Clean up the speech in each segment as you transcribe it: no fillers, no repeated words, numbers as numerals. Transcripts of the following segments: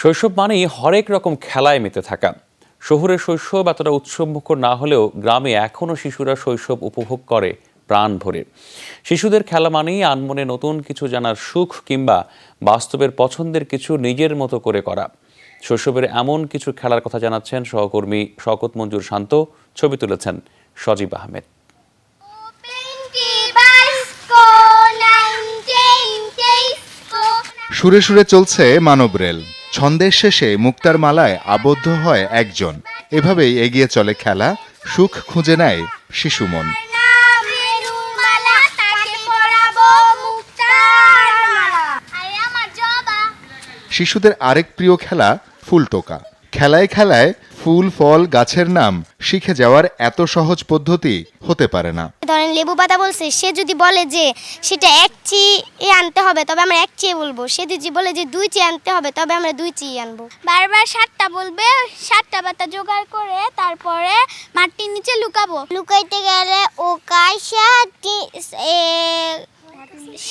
শৈশব মানেই হরেক রকম খেলায় মেতে থাকা। শহুরের শৈশব এতটা উৎসবমুখর না হলেও গ্রামে এখনও শিশুরা শৈশব উপভোগ করে প্রাণ ভরে। শিশুদের খেলা মানেই আনমনে নতুন কিছু জানার সুখ কিংবা বাস্তবের পছন্দের কিছু নিজের মতো করে করা। শৈশবের এমন কিছু খেলার কথা জানাচ্ছেন সহকর্মী শওকত মঞ্জুর শান্ত, ছবি তুলেছেন সজীব আহমেদ। সুরে সুরে চলছে মানব রেল, ছন্দের শেষে মুক্তার মালায় আবদ্ধ হয় একজন। এভাবেই এগিয়ে চলে খেলা, সুখ খুঁজে নেয় শিশু মন। শিশুদের আরেক প্রিয় খেলা ফুল টোকা। খেলায় খেলায় ফুল ফল গাছের নাম শিখে যাওয়ার এত সহজ পদ্ধতি হতে পারে না। ধরেন লেবু পাতা বলছে, সে যদি বলে যে সেটা এক চি আনতে হবে তবে আমরা এক চি বলবো, সে যদি বলে যে 2 চি আনতে হবে তবে আমরা 2 চি আনবো। বারবার 7টা বলবে, 7টা পাতা জোগাড় করে তারপরে মাটির নিচে লুকাবো। লুকাইতে গেলে ও কাইসা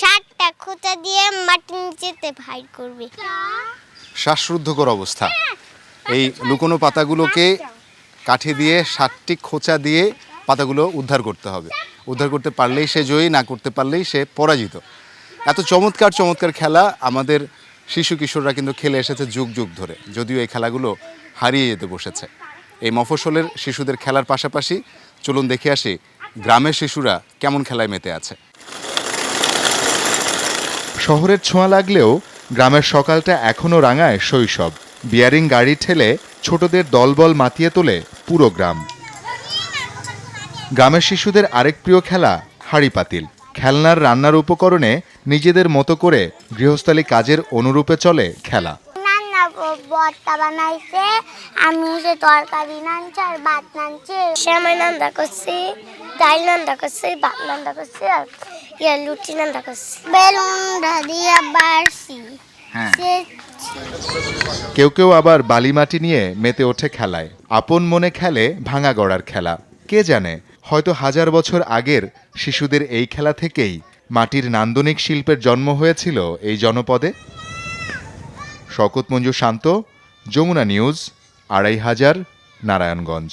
7টা খোঁচা দিয়ে মাটির নিচেতে ভাই করবে। শ্বাসরুদ্ধকর অবস্থা। এই লুকোনো পাতাগুলোকে কাঠি দিয়ে 7টি খোঁচা দিয়ে পাতাগুলো উদ্ধার করতে হবে। উদ্ধার করতে পারলেই সে জয়ী, না করতে পারলেই সে পরাজিত। এত চমৎকার চমৎকার খেলা আমাদের শিশু কিশোররা কিন্তু খেলে এসেছে যুগ যুগ ধরে, যদিও এই খেলাগুলো হারিয়ে যেতে বসেছে। এই মফস্বলের শিশুদের খেলার পাশাপাশি চলুন দেখে আসি গ্রামের শিশুরা কেমন খেলায় মেতে আছে। শহরের ছোঁয়া লাগলেও গ্রামের সকালটা এখনও রাঙায় শৈশব। বিয়ারিং গাড়ি ঠেলে ছোটদের দলবল মাতিয়ে তোলে পুরো গ্রাম। গ্রামের শিশুদের আরেক প্রিয় খেলা হাঁড়ি পাতিল। খেলনার রান্নার উপকরণে নিজেদের মতো করে গৃহস্থালী কাজের অনুরূপে চলে খেলা। ভর্তা বানাইছে, আমি যে তরকারি নানছি আর ভাত নানছি, শ্যামাই নান্দা করছি, ডাল নান্দা করছি, ভাত নান্দা করছি আর লুচি নান্দা করছি, বেলুন দিয়ে বাড়ছি। কেউ কেউ আবার বালিমাটি নিয়ে মেতে ওঠে খেলায়। আপন মনে খেলে ভাঙা গড়ার খেলা। কে জানে, হয়তো 1000 বছর আগের শিশুদের এই খেলা থেকেই মাটির নান্দনিক শিল্পের জন্ম হয়েছিল এই জনপদে। শওকত মঞ্জুর শান্ত, যমুনা নিউজ, 2500, নারায়ণগঞ্জ।